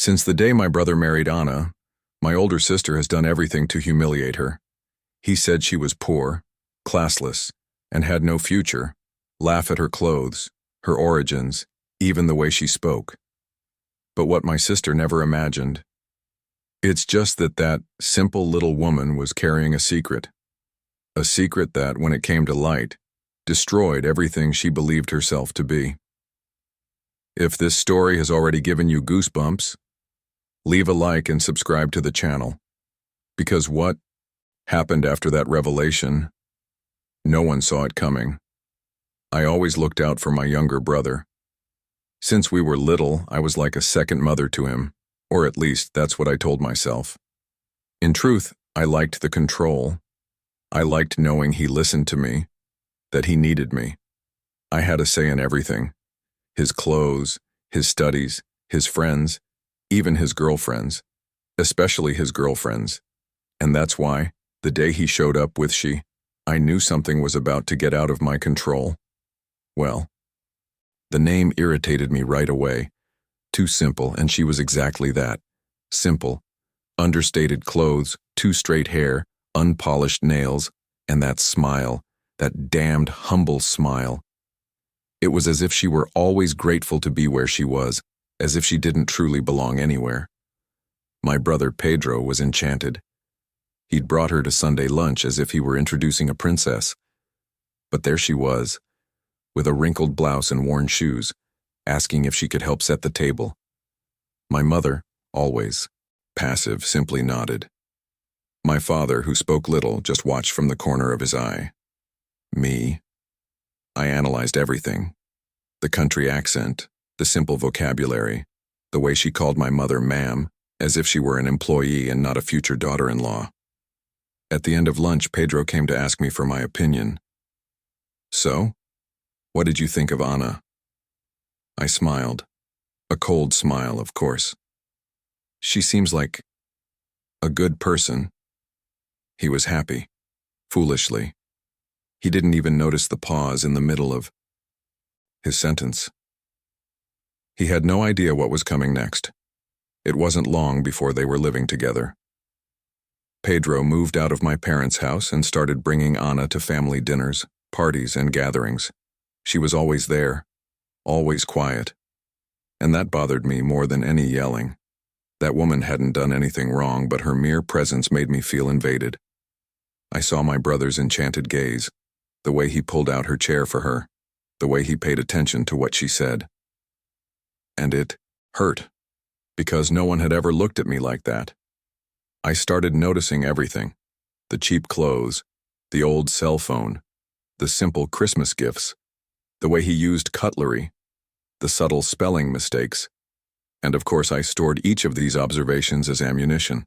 Since the day my brother married Anna, my older sister has done everything to humiliate her. He said she was poor, classless, and had no future, laugh at her clothes, her origins, even the way she spoke. But what my sister never imagined, it's just that simple little woman was carrying a secret that, when it came to light, destroyed everything she believed herself to be. If this story has already given you goosebumps, leave a like and subscribe to the channel. Because what happened after that revelation, no one saw it coming. I always looked out for my younger brother. Since we were little, I was like a second mother to him, or at least that's what I told myself. In truth, I liked the control. I liked knowing he listened to me, that he needed me. I had a say in everything. His clothes, his studies, his friends, even his girlfriends, especially his girlfriends. And that's why, the day he showed up with she, I knew something was about to get out of my control. Well, the name irritated me right away. Too simple, and she was exactly that. Simple. Understated clothes, too straight hair, unpolished nails, and that smile, that damned humble smile. It was as if she were always grateful to be where she was, as if she didn't truly belong anywhere. My brother Pedro was enchanted. He'd brought her to Sunday lunch as if he were introducing a princess. But there she was, with a wrinkled blouse and worn shoes, asking if she could help set the table. My mother, always passive, simply nodded. My father, who spoke little, just watched from the corner of his eye. Me, I analyzed everything. The country accent, the simple vocabulary, the way she called my mother ma'am, as if she were an employee and not a future daughter-in-law. At the end of lunch, Pedro came to ask me for my opinion. So, what did you think of Anna? I smiled. A cold smile, of course. She seems like a good person. He was happy, foolishly. He didn't even notice the pause in the middle of his sentence. He had no idea what was coming next. It wasn't long before they were living together. Pedro moved out of my parents' house and started bringing Anna to family dinners, parties, and gatherings. She was always there, always quiet. And that bothered me more than any yelling. That woman hadn't done anything wrong, but her mere presence made me feel invaded. I saw my brother's enchanted gaze, the way he pulled out her chair for her, the way he paid attention to what she said. And it hurt, because no one had ever looked at me like that. I started noticing everything: the cheap clothes, the old cell phone, the simple Christmas gifts, the way he used cutlery, the subtle spelling mistakes. And of course I stored each of these observations as ammunition.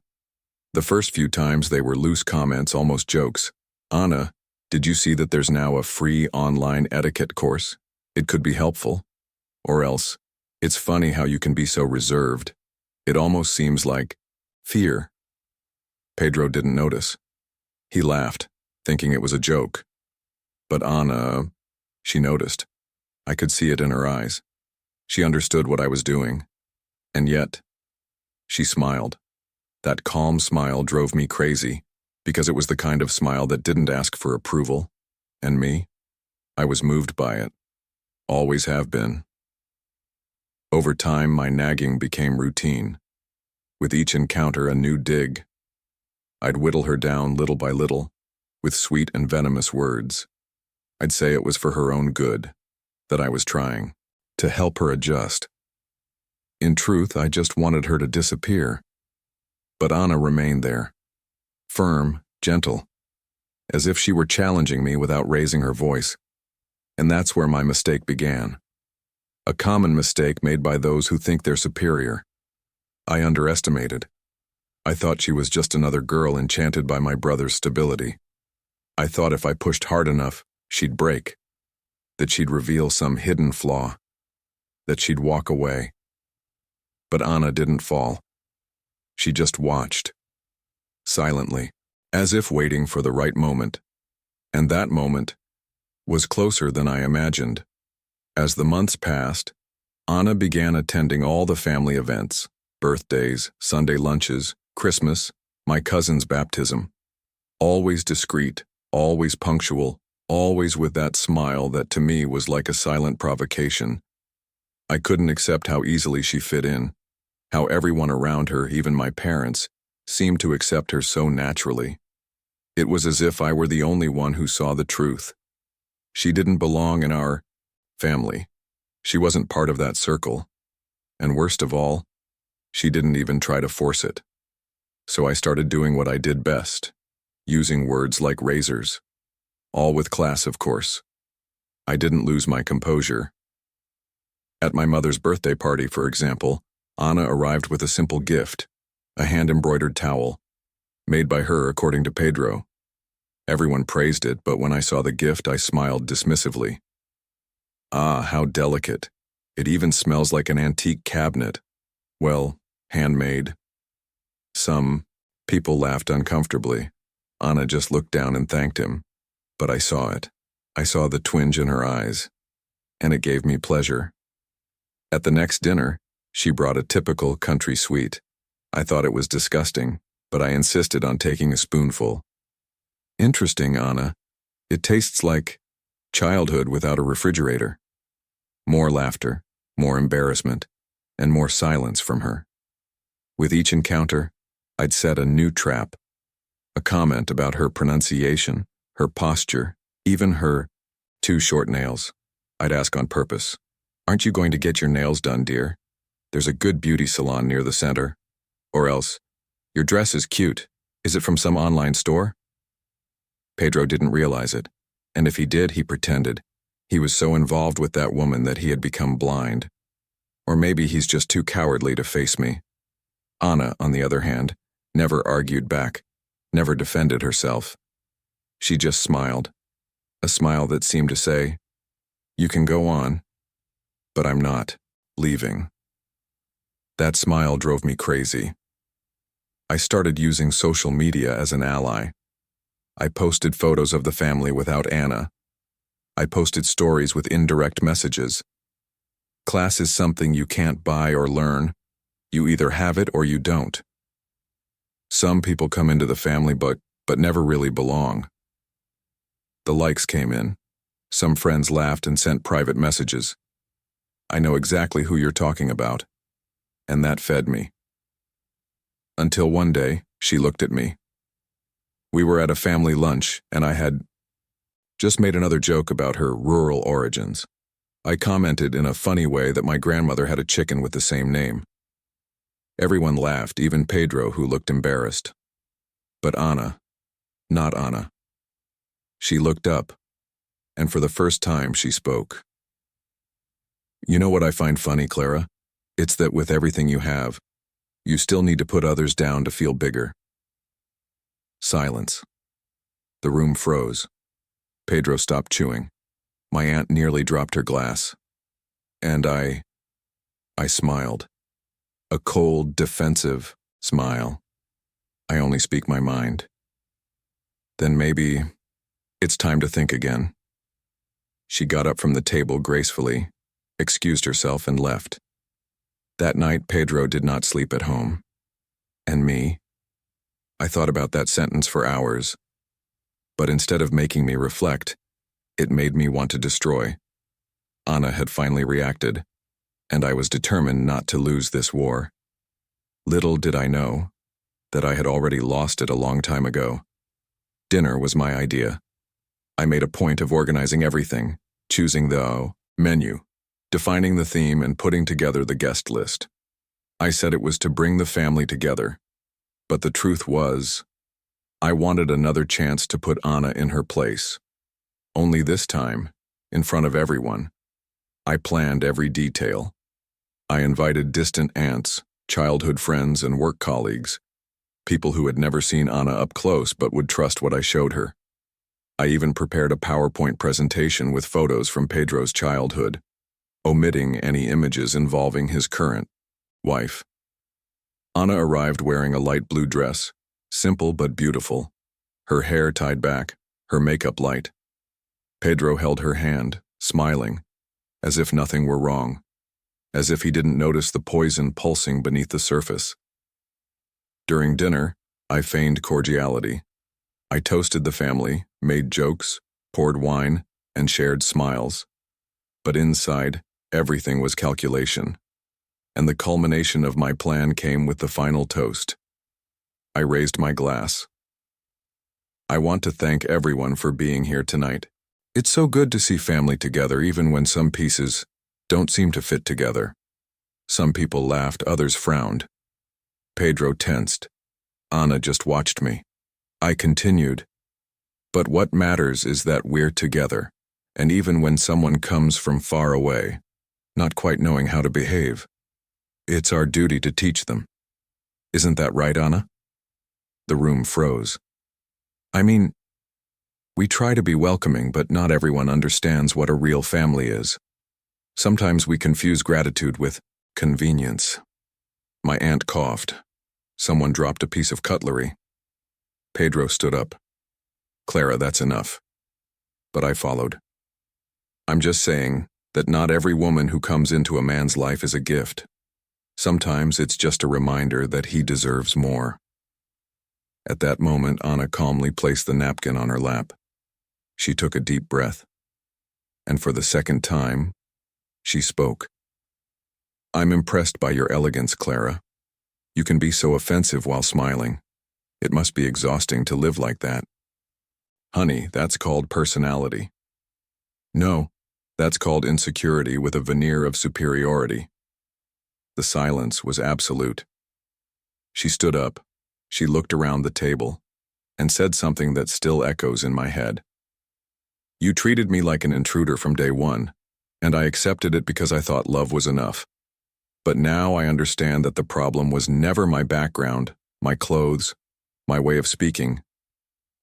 The first few times they were loose comments, almost jokes. Anna, did you see that there's now a free online etiquette course? It could be helpful. Or else, it's funny how you can be so reserved. It almost seems like fear. Pedro didn't notice. He laughed, thinking it was a joke. But Anna, she noticed. I could see it in her eyes. She understood what I was doing. And yet, she smiled. That calm smile drove me crazy, because it was the kind of smile that didn't ask for approval. And me? I was moved by it. Always have been. Over time, my nagging became routine. With each encounter, a new dig. I'd whittle her down little by little, with sweet and venomous words. I'd say it was for her own good, that I was trying to help her adjust. In truth, I just wanted her to disappear. But Anna remained there, firm, gentle, as if she were challenging me without raising her voice. And that's where my mistake began. A common mistake made by those who think they're superior. I underestimated. I thought she was just another girl enchanted by my brother's stability. I thought if I pushed hard enough, she'd break, that she'd reveal some hidden flaw, that she'd walk away. But Anna didn't fall. She just watched, silently, as if waiting for the right moment. And that moment was closer than I imagined. As the months passed, Anna began attending all the family events, Birthdays, Sunday lunches, Christmas, my cousin's baptism. Always discreet, always punctual, always with that smile that to me was like a silent provocation. I couldn't accept how easily she fit in, how everyone around her, even my parents, seemed to accept her so naturally. It was as if I were the only one who saw the truth. She didn't belong in our family. She wasn't part of that circle. And worst of all, she didn't even try to force it. So I started doing what I did best, using words like razors. All with class, of course. I didn't lose my composure. At my mother's birthday party, for example, Anna arrived with a simple gift, a hand-embroidered towel, made by her according to Pedro. Everyone praised it, but when I saw the gift, I smiled dismissively. Ah, how delicate. It even smells like an antique cabinet. Well, handmade. Some people laughed uncomfortably. Anna just looked down and thanked him. But I saw it. I saw the twinge in her eyes. And it gave me pleasure. At the next dinner, she brought a typical country sweet. I thought it was disgusting, but I insisted on taking a spoonful. Interesting, Anna. It tastes like childhood without a refrigerator. More laughter, more embarrassment, and more silence from her. With each encounter, I'd set a new trap. A comment about her pronunciation, her posture, even her too short nails. I'd ask on purpose, "Aren't you going to get your nails done, dear? There's a good beauty salon near the center." Or else, "Your dress is cute. Is it from some online store?" Pedro didn't realize it, and if he did, he pretended. He was so involved with that woman that he had become blind. Or maybe he's just too cowardly to face me. Anna, on the other hand, never argued back, never defended herself. She just smiled, a smile that seemed to say, "You can go on, but I'm not leaving." That smile drove me crazy. I started using social media as an ally. I posted photos of the family without Anna. I posted stories with indirect messages. Class is something you can't buy or learn. You either have it or you don't. Some people come into the family but never really belong. The likes came in. Some friends laughed and sent private messages. I know exactly who you're talking about. And that fed me. Until one day, she looked at me. We were at a family lunch, and I had just made another joke about her rural origins. I commented in a funny way that my grandmother had a chicken with the same name. Everyone laughed, even Pedro, who looked embarrassed. But Anna, not Anna. She looked up, and for the first time she spoke. "You know what I find funny, Clara? It's that with everything you have, you still need to put others down to feel bigger." Silence. The room froze. Pedro stopped chewing. My aunt nearly dropped her glass. And I smiled. A cold, defensive smile. I only speak my mind. Then maybe it's time to think again. She got up from the table gracefully, excused herself, and left. That night, Pedro did not sleep at home. And me? I thought about that sentence for hours. But instead of making me reflect, it made me want to destroy. Anna had finally reacted, and I was determined not to lose this war. Little did I know that I had already lost it a long time ago. Dinner was my idea. I made a point of organizing everything, choosing the menu, defining the theme, and putting together the guest list. I said it was to bring the family together. But the truth was, I wanted another chance to put Anna in her place. Only this time, in front of everyone. I planned every detail. I invited distant aunts, childhood friends, and work colleagues, people who had never seen Anna up close but would trust what I showed her. I even prepared a PowerPoint presentation with photos from Pedro's childhood, omitting any images involving his current wife. Anna arrived wearing a light blue dress, simple but beautiful, her hair tied back, her makeup light. Pedro held her hand, smiling, as if nothing were wrong. as if he didn't notice the poison pulsing beneath the surface. During dinner, I feigned cordiality. I toasted the family, made jokes, poured wine, and shared smiles. But inside, everything was calculation. And the culmination of my plan came with the final toast. I raised my glass. I want to thank everyone for being here tonight. It's so good to see family together even when some pieces don't seem to fit together. Some people laughed, others frowned. Pedro tensed. Ana just watched me. I continued. But what matters is that we're together, and even when someone comes from far away, not quite knowing how to behave, it's our duty to teach them. Isn't that right, Ana? The room froze. I mean, we try to be welcoming, but not everyone understands what a real family is. Sometimes we confuse gratitude with convenience. My aunt coughed. Someone dropped a piece of cutlery. Pedro stood up. Clara, that's enough. But I followed. I'm just saying that not every woman who comes into a man's life is a gift. Sometimes it's just a reminder that he deserves more. At that moment, Ana calmly placed the napkin on her lap. She took a deep breath. And for the second time, she spoke. I'm impressed by your elegance, Clara. You can be so offensive while smiling. It must be exhausting to live like that. Honey, that's called personality. No, that's called insecurity with a veneer of superiority. The silence was absolute. She stood up. She looked around the table and said something that still echoes in my head. You treated me like an intruder from day one, and I accepted it because I thought love was enough. But now I understand that the problem was never my background, my clothes, my way of speaking.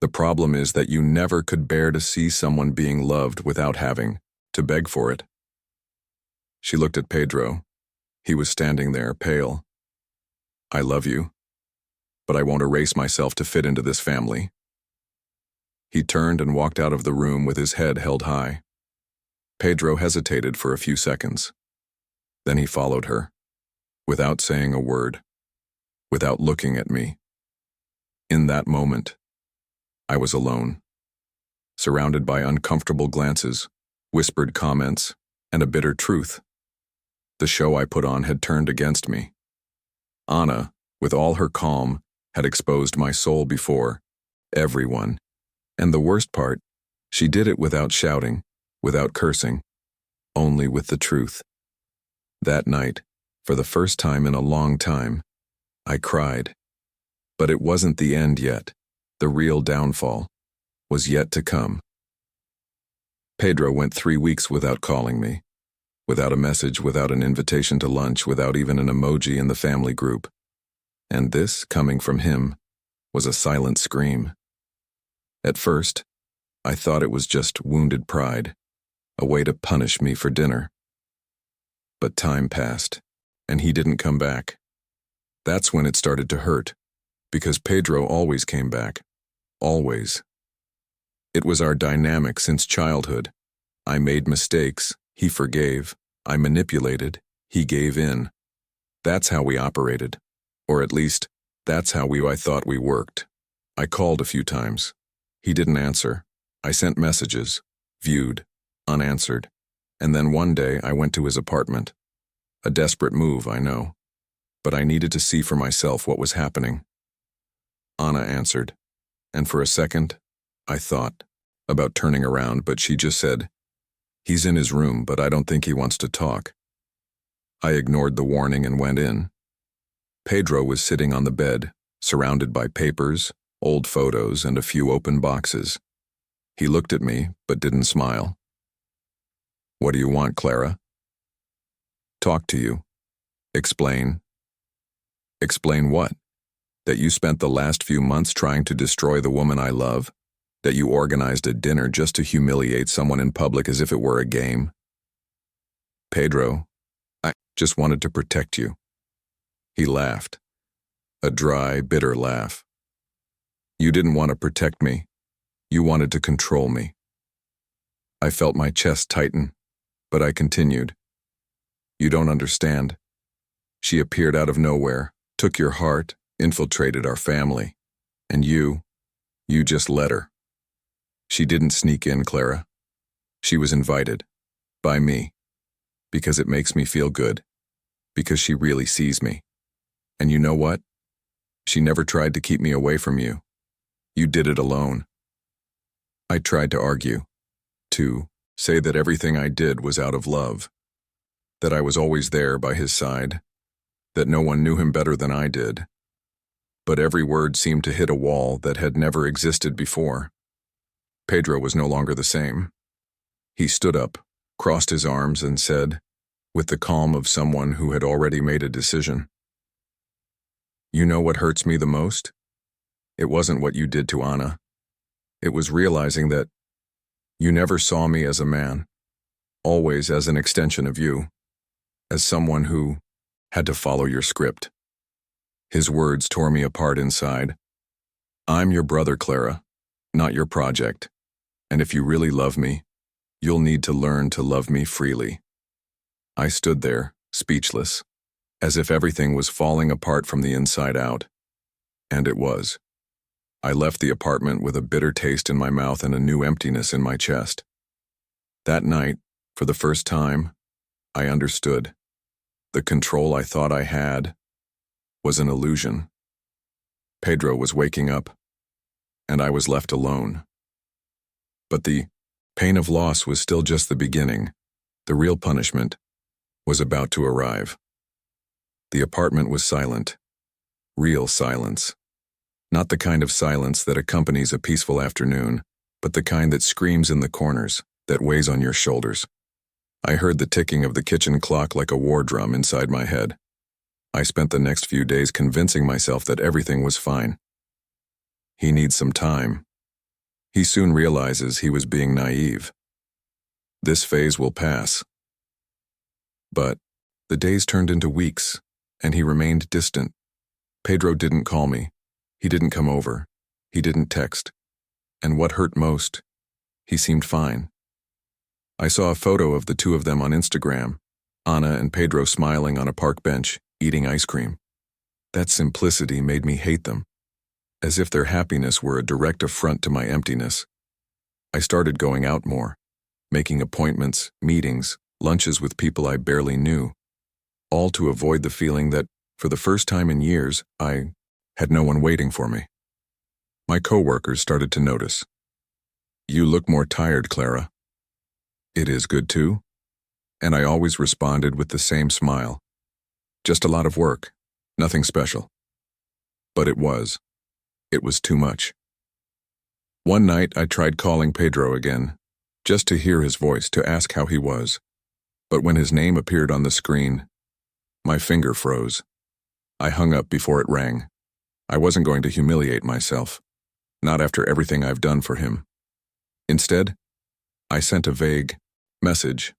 The problem is that you never could bear to see someone being loved without having to beg for it. She looked at Pedro. He was standing there, pale. I love you, but I won't erase myself to fit into this family. He turned and walked out of the room with his head held high. Pedro hesitated for a few seconds. Then he followed her, without saying a word, without looking at me. In that moment, I was alone, surrounded by uncomfortable glances, whispered comments, and a bitter truth. The show I put on had turned against me. Ana, with all her calm, had exposed my soul before everyone. And the worst part, she did it without shouting, without cursing, only with the truth. That night, for the first time in a long time, I cried. But it wasn't the end yet. The real downfall was yet to come. Pedro went 3 weeks without calling me, without a message, without an invitation to lunch, without even an emoji in the family group. And this, coming from him, was a silent scream. At first, I thought it was just wounded pride, a way to punish me for dinner. But time passed, and he didn't come back. That's when it started to hurt, because Pedro always came back. Always. It was our dynamic since childhood. I made mistakes, he forgave. I manipulated, he gave in. That's how we operated. Or at least, that's how I thought we worked. I called a few times. He didn't answer. I sent messages, viewed, unanswered. And then one day I went to his apartment. A desperate move, I know. But I needed to see for myself what was happening. Ana answered. And for a second, I thought about turning around, but she just said, "He's in his room, but I don't think he wants to talk." I ignored the warning and went in. Pedro was sitting on the bed, surrounded by papers, old photos, and a few open boxes. He looked at me, but didn't smile. "What do you want, Clara?" "Talk to you. Explain." "Explain what? That you spent the last few months trying to destroy the woman I love? That you organized a dinner just to humiliate someone in public as if it were a game?" "Pedro, I just wanted to protect you." He laughed. A dry, bitter laugh. "You didn't want to protect me. You wanted to control me." I felt my chest tighten, but I continued. You don't understand. She appeared out of nowhere, took your heart, infiltrated our family. And you just let her. She didn't sneak in, Clara. She was invited. By me. Because it makes me feel good. Because she really sees me. And you know what? She never tried to keep me away from you. You did it alone. I tried to argue. To say that everything I did was out of love. That I was always there by his side. That no one knew him better than I did. But every word seemed to hit a wall that had never existed before. Pedro was no longer the same. He stood up, crossed his arms, and said, with the calm of someone who had already made a decision, "You know what hurts me the most? It wasn't what you did to Anna. It was realizing that you never saw me as a man, always as an extension of you, as someone who had to follow your script." His words tore me apart inside. I'm your brother, Clara, not your project. And if you really love me, you'll need to learn to love me freely. I stood there, speechless, as if everything was falling apart from the inside out. And it was. I left the apartment with a bitter taste in my mouth and a new emptiness in my chest. That night, for the first time, I understood. The control I thought I had was an illusion. Pedro was waking up, and I was left alone. But the pain of loss was still just the beginning. The real punishment was about to arrive. The apartment was silent. Real silence. Not the kind of silence that accompanies a peaceful afternoon, but the kind that screams in the corners, that weighs on your shoulders. I heard the ticking of the kitchen clock like a war drum inside my head. I spent the next few days convincing myself that everything was fine. He needs some time. He soon realizes he was being naive. This phase will pass. But the days turned into weeks, and he remained distant. Pedro didn't call me. He didn't come over. He didn't text. And what hurt most, he seemed fine. I saw a photo of the two of them on Instagram, Anna and Pedro smiling on a park bench, eating ice cream. That simplicity made me hate them, as if their happiness were a direct affront to my emptiness. I started going out more, making appointments, meetings, lunches with people I barely knew, all to avoid the feeling that, for the first time in years, I had no one waiting for me. My coworkers started to notice. "You look more tired, Clara." "It is good too?" And I always responded with the same smile. "Just a lot of work, nothing special." But it was too much. One night I tried calling Pedro again, just to hear his voice, to ask how he was. But when his name appeared on the screen, my finger froze. I hung up before it rang. I wasn't going to humiliate myself, not after everything I've done for him. Instead, I sent a vague message.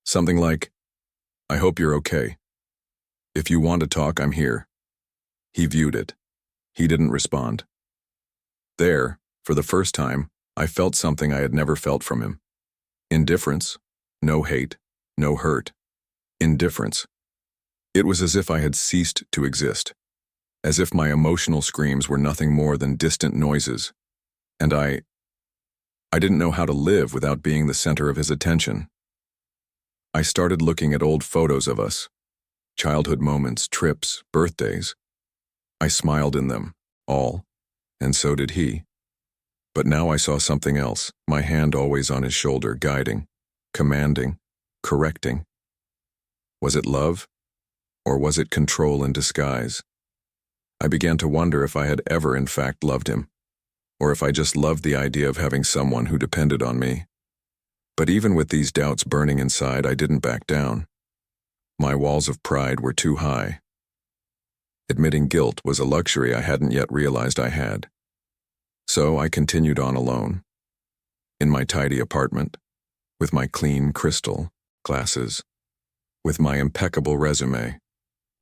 Something like, "I hope you're okay. If you want to talk, I'm here." He viewed it. He didn't respond. There, for the first time, I felt something I had never felt from him. Indifference. No hate. No hurt. Indifference. It was as if I had ceased to exist. As if my emotional screams were nothing more than distant noises. And I didn't know how to live without being the center of his attention. I started looking at old photos of us. Childhood moments, trips, birthdays. I smiled in them, all, and so did he. But now I saw something else, my hand always on his shoulder, guiding, commanding, correcting. Was it love? Or was it control in disguise? I began to wonder if I had ever in fact loved him, or if I just loved the idea of having someone who depended on me. But even with these doubts burning inside, I didn't back down. My walls of pride were too high. Admitting guilt was a luxury I hadn't yet realized I had. So I continued on alone. In my tidy apartment, with my clean crystal glasses, with my impeccable resume,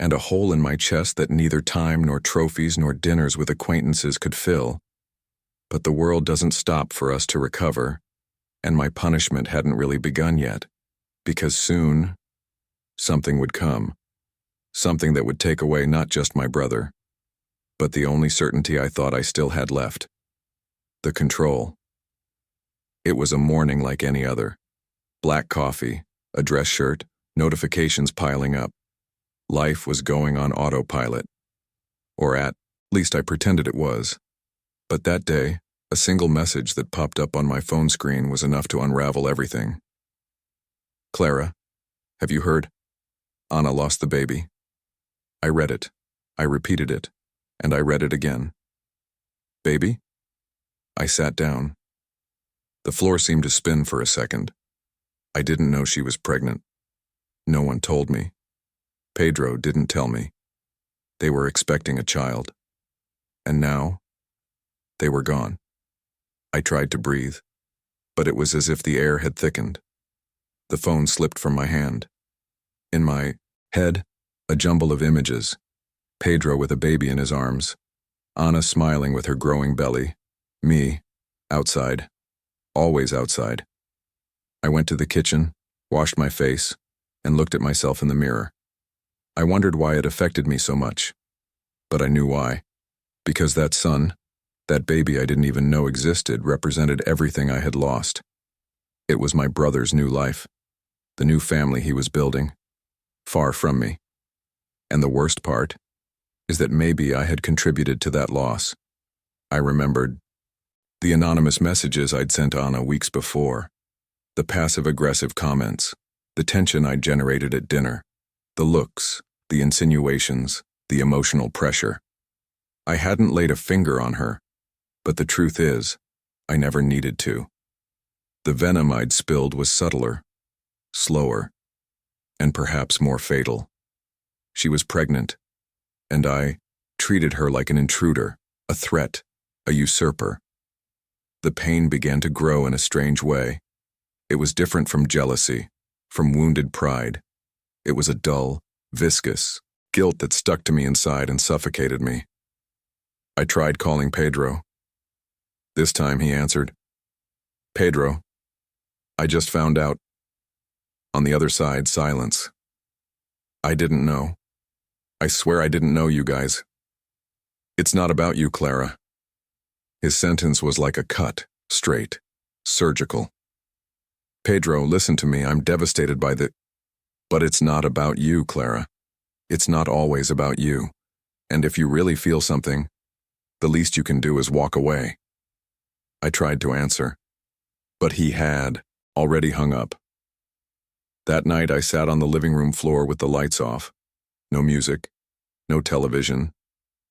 and a hole in my chest that neither time nor trophies nor dinners with acquaintances could fill. But the world doesn't stop for us to recover, and my punishment hadn't really begun yet, because soon something would come. Something that would take away not just my brother, but the only certainty I thought I still had left. The control. It was a morning like any other. Black coffee, a dress shirt, notifications piling up. Life was going on autopilot. Or at least I pretended it was. But that day, a single message that popped up on my phone screen was enough to unravel everything. Clara, have you heard? Anna lost the baby. I read it. I repeated it. And I read it again. Baby? I sat down. The floor seemed to spin for a second. I didn't know she was pregnant. No one told me. Pedro didn't tell me. They were expecting a child. And now, they were gone. I tried to breathe, but it was as if the air had thickened. The phone slipped from my hand. In my head, a jumble of images. Pedro with a baby in his arms. Anna smiling with her growing belly. Me, outside. Always outside. I went to the kitchen, washed my face, and looked at myself in the mirror. I wondered why it affected me so much. But I knew why. Because that son, that baby I didn't even know existed, represented everything I had lost. It was my brother's new life, the new family he was building, far from me. And the worst part is that maybe I had contributed to that loss. I remembered the anonymous messages I'd sent Anna weeks before, the passive-aggressive comments, the tension I'd generated at dinner, the looks, the insinuations, the emotional pressure. I hadn't laid a finger on her, but the truth is, I never needed to. The venom I'd spilled was subtler, slower, and perhaps more fatal. She was pregnant, and I treated her like an intruder, a threat, a usurper. The pain began to grow in a strange way. It was different from jealousy, from wounded pride. It was a dull, viscous guilt that stuck to me inside and suffocated me. I tried calling Pedro. This time he answered, "Pedro, I just found out." On the other side, silence. I didn't know. I swear I didn't know, you guys. "It's not about you, Clara." His sentence was like a cut, straight, surgical. "Pedro, listen to me, I'm devastated by the—" "But it's not about you, Clara. It's not always about you. And if you really feel something, the least you can do is walk away." I tried to answer, but he had already hung up. That night I sat on the living room floor with the lights off. No music, no television,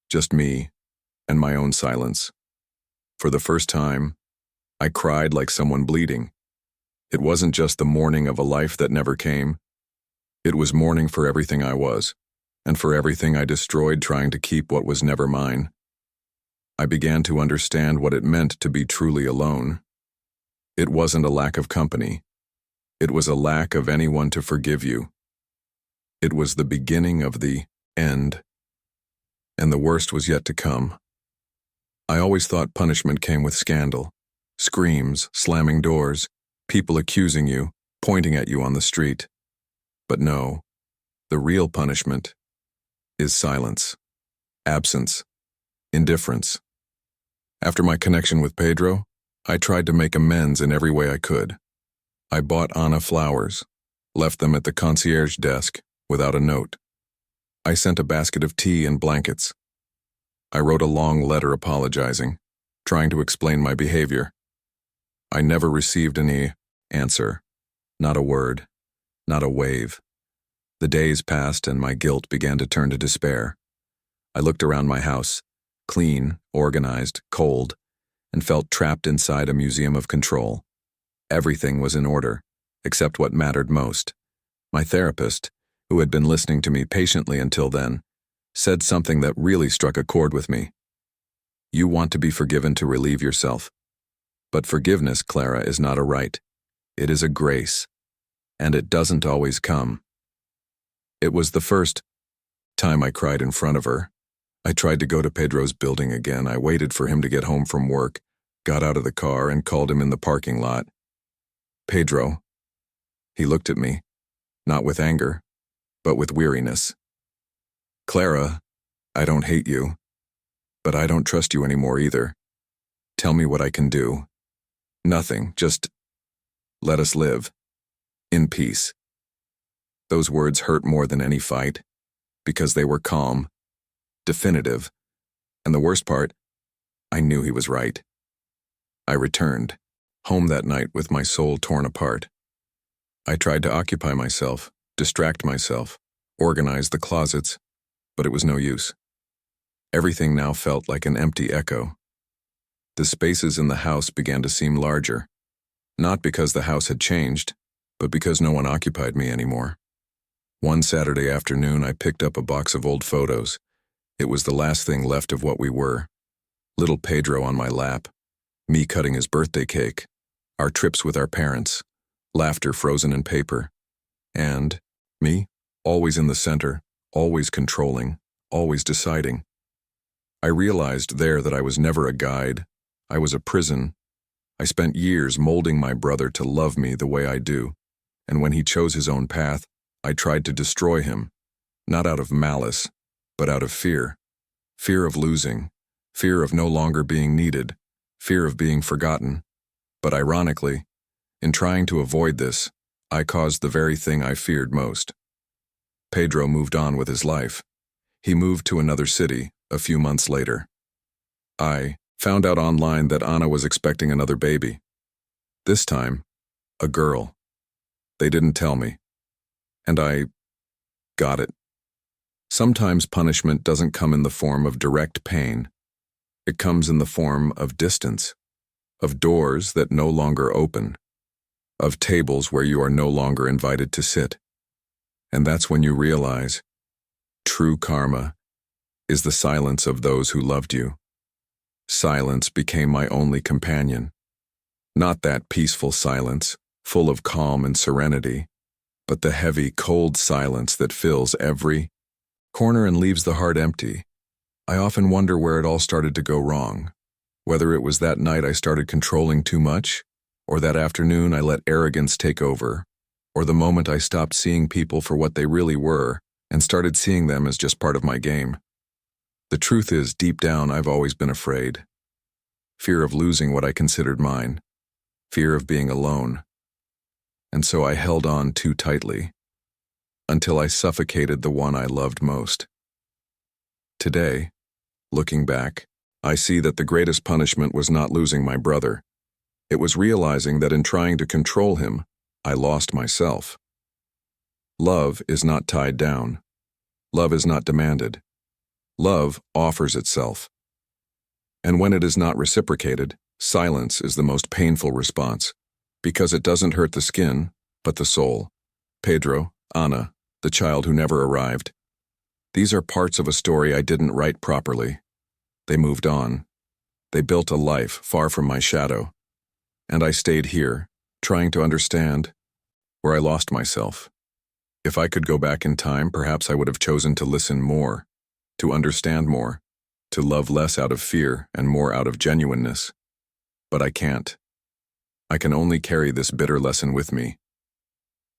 just me and my own silence. For the first time, I cried like someone bleeding. It wasn't just the mourning of a life that never came. It was mourning for everything I was, and for everything I destroyed trying to keep what was never mine. I began to understand what it meant to be truly alone. It wasn't a lack of company. It was a lack of anyone to forgive you. It was the beginning of the end, and the worst was yet to come. I always thought punishment came with scandal, screams, slamming doors, people accusing you, pointing at you on the street. But no, the real punishment is silence, absence, indifference. After my connection with Pedro, I tried to make amends in every way I could. I bought Anna flowers, left them at the concierge desk without a note. I sent a basket of tea and blankets. I wrote a long letter apologizing, trying to explain my behavior. I never received any answer, not a word, not a wave. The days passed and my guilt began to turn to despair. I looked around my house, clean, organized, cold, and felt trapped inside a museum of control. Everything was in order, except what mattered most. My therapist, who had been listening to me patiently until then, said something that really struck a chord with me. "You want to be forgiven to relieve yourself. But forgiveness, Clara, is not a right. It is a grace, and it doesn't always come." It was the first time I cried in front of her. I tried to go to Pedro's building again. I waited for him to get home from work, got out of the car, and called him in the parking lot. "Pedro." He looked at me, not with anger, but with weariness. Clara, I don't hate you, but I don't trust you anymore either. Tell me what I can do. Nothing, just let us live. In peace. Those words hurt more than any fight, because they were calm, definitive, and the worst part, I knew he was right. I returned, home that night with my soul torn apart. I tried to occupy myself, distract myself, organize the closets, but it was no use. Everything now felt like an empty echo. The spaces in the house began to seem larger, not because the house had changed, but because no one occupied me anymore. One Saturday afternoon, I picked up a box of old photos. It was the last thing left of what we were. Little Pedro on my lap, me cutting his birthday cake, our trips with our parents, laughter frozen in paper, and me, always in the center, always controlling, always deciding. I realized there that I was never a guide. I was a prison. I spent years molding my brother to love me the way I do, and when he chose his own path, I tried to destroy him, not out of malice, but out of fear. Fear of losing, fear of no longer being needed, fear of being forgotten. But ironically, in trying to avoid this, I caused the very thing I feared most. Pedro moved on with his life. He moved to another city a few months later. I found out online that Anna was expecting another baby. This time, a girl. They didn't tell me. And I got it. Sometimes punishment doesn't come in the form of direct pain. It comes in the form of distance, of doors that no longer open, of tables where you are no longer invited to sit. And that's when you realize true karma is the silence of those who loved you. Silence became my only companion. Not that peaceful silence, full of calm and serenity, but the heavy, cold silence that fills every corner and leaves the heart empty. I often wonder where it all started to go wrong. Whether it was that night I started controlling too much, or that afternoon I let arrogance take over, or the moment I stopped seeing people for what they really were and started seeing them as just part of my game. The truth is, deep down, I've always been afraid. Fear of losing what I considered mine. Fear of being alone. And so I held on too tightly, until I suffocated the one I loved most. Today, looking back, I see that the greatest punishment was not losing my brother. It was realizing that in trying to control him, I lost myself. Love is not tied down. Love is not demanded. Love offers itself. And when it is not reciprocated, silence is the most painful response, because it doesn't hurt the skin, but the soul. Pedro, Anna, the child who never arrived. These are parts of a story I didn't write properly. They moved on. They built a life far from my shadow. And I stayed here, trying to understand, where I lost myself. If I could go back in time, perhaps I would have chosen to listen more, to understand more, to love less out of fear and more out of genuineness. But I can't. I can only carry this bitter lesson with me,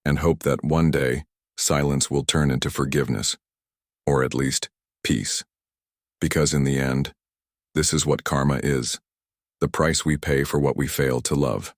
and hope that one day silence will turn into forgiveness, or at least peace. Because in the end, this is what karma is, the price we pay for what we fail to love.